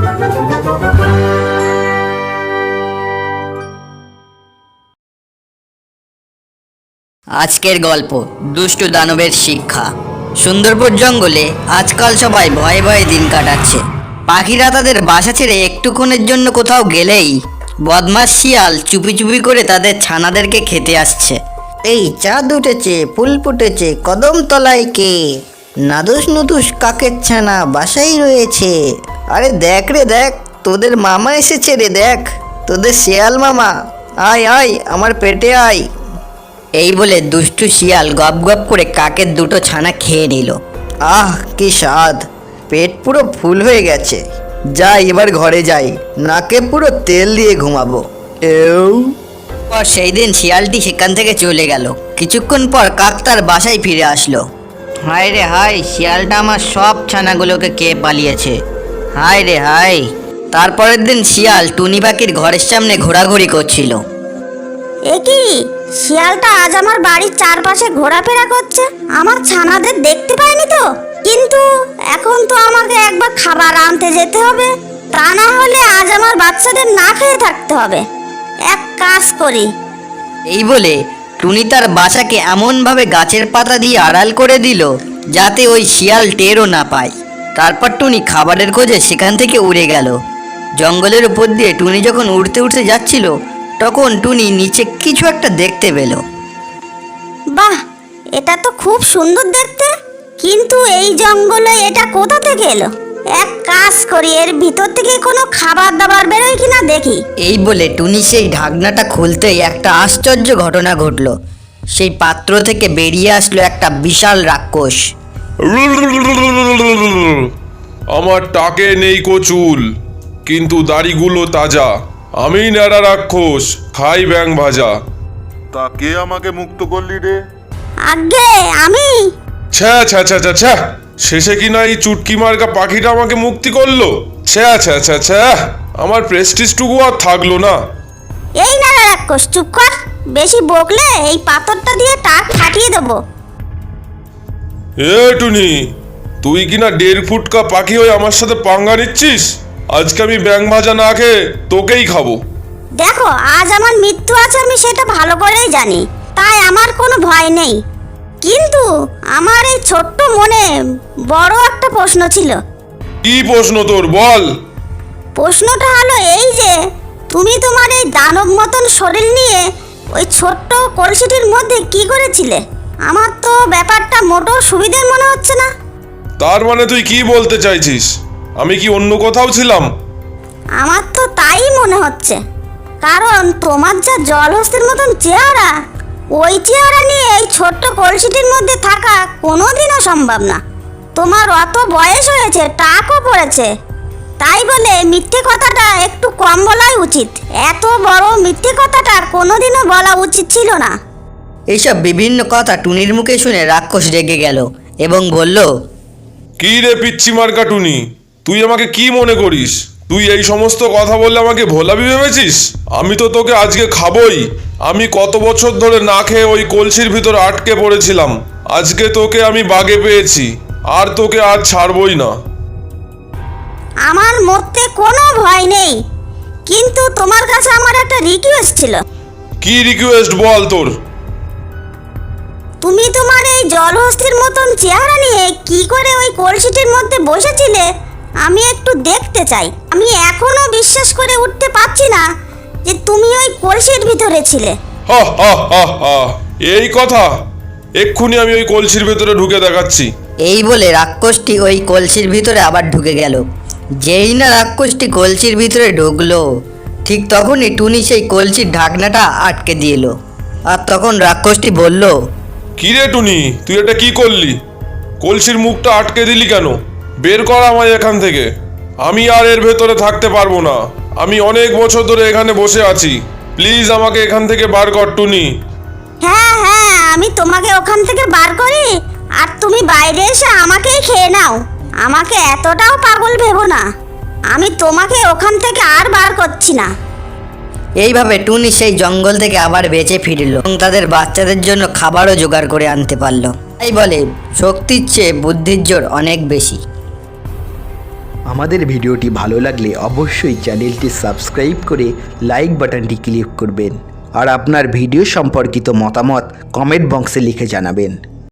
আজকের গল্প দুষ্টু দানবের শিক্ষা। সুন্দরবন জঙ্গলে আজকাল সবাই ভয়ে ভয়ে দিন কাটাচ্ছে। পাখিরা তাদের বাসা ছেড়ে একটুক্ষণের জন্য কোথাও গেলেই বদমাস শিয়াল চুপি চুপি করে তাদের ছানাদেরকে খেতে আসছে। এই চাঁদ উঠেছে, ফুল ফুটেছে, কদম তলায় কে? নাদুস নুদুস কাকের ছানা বাসাই রয়েছে। আরে দেখ রে দেখ, তোদের মামা এসেছে রে, দেখ তোদের শিয়াল মামা। আয় আয় আমার পেটে আয়। এই বলে দুষ্টু শিয়াল গপ গপ করে কাকের দুটো ছানা খেয়ে নিল। আহ কি স্বাদ, পেট পুরো ফুল হয়ে গেছে। যাই এবার ঘরে যাই, নাকে পুরো তেল দিয়ে ঘুমাবো। সেই দিন শিয়ালটি সেখান থেকে চলে গেল। কিছুক্ষণ পর কাক তার বাসায় ফিরে আসলো। হায় রে হায়, শিয়ালটা আমার সব ছানাগুলোকে খেয়ে পালিয়েছে। হায় রে হায়। তারপরের দিন শিয়াল টুনি পাখির ঘরের সামনে ঘোরাঘুরি করছিল। এ কি, শিয়ালটা আজ আমার বাড়ির চারপাশে ঘোরাফেরা করছে? আমার ছানাদের দেখতে পাইনি তো। কিন্তু এখন তো আমাকে একবার খাবার আনতে যেতে হবে, তা না হলে আজ আমার বাচ্চাদের না খেয়ে থাকতে হবে। এক কাজ করি। এই বলে টুনি তার বাসাকে এমনভাবে গাছের পাতা দিয়ে আড়াল করে দিল যাতে ওই শিয়াল টেরও না পায়। তারপর টুনি খাবারের খোঁজে সেখান থেকে উড়ে গেল। জঙ্গলের উপর দিয়ে টুনি যখন উড়তে উড়তে যাচ্ছিল তখন টুনি নিচে কিছু একটা দেখতে পেল। বাহ, এটা তো খুব সুন্দর দেখতে, কিন্তু এই জঙ্গলে এটা কোথা থেকে এলো? এক কাজ করি, এর ভিতর থেকে কোনো খাবার দাবার বেরোয় কিনা দেখি। এই বলে টুনি সেই ঢাকনাটা খুলতেই একটা আশ্চর্য ঘটনা ঘটলো। সেই পাত্র থেকে বেরিয়ে আসলো একটা বিশাল রাক্ষস। আমার টাকে নেই কচুল, কিন্তু দাড়িগুলো তাজা। আমি ন্যাড়া রাক্ষস, খাই ব্যাং ভাজা। তা কে আমাকে মুক্ত করলি রে? আগে আমি। ছ্যা ছ্যা ছ্যা ছ্যা ছ্যা, শেষে কিনা এই চুটকি মার্কা পাখিটা আমাকে মুক্তি করলো। ছ্যা ছ্যা ছ্যা ছ্যা, আমার প্রেস্টিজটুকু আর থাকলো না। এই না রাক্ষস, চুপ কর। বেশি বকলে এই পাথরটা দিয়ে টাক ফাটিয়ে দেবো। এ টুনি, তুই কিনা 1.5 ফুটকা পাখি হয়ে আমার সাথে পাঙ্গা নিচ্ছিস? আজকে আমি ব্যাং ভাজা না খেয়ে তোকেই খাবো। দেখো, আজ আমার মৃত্যু আছে, আমি সেটা ভালো করেই জানি, তাই আমার কোনো ভয় নেই। কিন্তু আমার এই ছোট্ট মনে বড় একটা প্রশ্ন ছিল। কি প্রশ্ন তোর, বল। প্রশ্নটা হলো এই যে, তুমি তোমার এই দানব মতন শরীর নিয়ে ওই ছোট্ট কলসিটির মধ্যে কি করেছিলে? আমার তো ব্যাপারটা মোটেও সুবিধার মনে হচ্ছে না। তার মানে তুই কি বলতে চাইছিস? আমি কি অন্য কোথাও ছিলাম? আমার তো তাই মনে হচ্ছে, কারণ তোমার যা জলহস্তির মতন চেহারা, ওই চেহারা নিয়ে এই ছোট্ট কলসিটির মধ্যে থাকা কোনোদিনও সম্ভব না। তোমার অত বয়স হয়েছে, টাকও পড়েছে, তাই বলে মিথ্যে কথাটা একটু কম বলাই উচিত। এত বড় মিথ্যে কথাটা কোনোদিনও বলা উচিত ছিল না। এইসব বিভিন্ন কথা টুনির মুখে শুনে রাক্ষস রেগে গেল এবং বলল, কি রে পিচ্ছি মার্কা টুনি, তুই আমাকে কি মনে করিস? তুই এই সমস্ত কথা বললে আমাকে ভোলাবি ভেবেছিস? আমি তো তোকে আজকে খাবই। আমি কত বছর ধরে না খেয়ে ওই কলসির ভিতর আটকে পড়েছিলাম। আজকে তোকে আমি বাগে পেয়েছি, আর তোকে আজ ছাড়বই না। আমার মধ্যে কোনো ভয় নেই, কিন্তু তোমার কাছে আমার একটা রিকোয়েস্ট ছিল। কি রিকোয়েস্ট বল তোর? তুমি তোমার এই জলহস্তির মতন চেহারা নিয়ে কি করে ওই কলসিটির মধ্যে বসেছিলে আমি একটু দেখতে চাই। আমি এখনো বিশ্বাস করে উঠতে পারছি না যে তুমি ওই কলসির ভিতরে ছিলে। হা হা হা হা, এই কথা? এক্ষুনি আমি ওই কলসির ভিতরে ঢুকে দেখাচ্ছি। এই বলে রাক্ষসটি ওই কলসির ভিতরে আবার ঢুকে গেল। যেই না রাক্ষসটি কলসির ভিতরে ঢুকলো, ঠিক তখনই টুনি সেই কলসির ঢাকনাটা আটকে দিল। আর তখন রাক্ষসটি বলল, কি রে টুনি, তুই এটা কি করলি? কলসির মুখটা আটকে দিলি কেন? বের কর আমায় এখান থেকে। আমি আর এর ভেতরে থাকতে পারবো না। আমি অনেক বছর ধরে এখানে বসে আছি। প্লিজ আমাকে এখান থেকে বার কর টুনি। হ্যাঁ হ্যাঁ, আমি তোমাকে ওখান থেকে বার করি, আর তুমি বাইরে এসে আমাকেই খেয়ে নাও। আমাকে এতটাও পাগল ভেবো না, আমি তোমাকে ওখান থেকে আর বার করছি না। এইভাবে টুনি সেই জঙ্গল থেকে আবার বেঁচে ফিরল এবং তাদের বাচ্চাদের জন্য খাবারও জোগাড় করে আনতে পারল। তাই বলে, শক্তির চেয়ে বুদ্ধির জোর অনেক বেশি। আমাদের ভিডিওটি ভালো লাগলে অবশ্যই চ্যানেলটি সাবস্ক্রাইব করে লাইক বাটনটি ক্লিক করবেন আর আপনার ভিডিও সম্পর্কিত মতামত কমেন্ট বক্সে লিখে জানাবেন।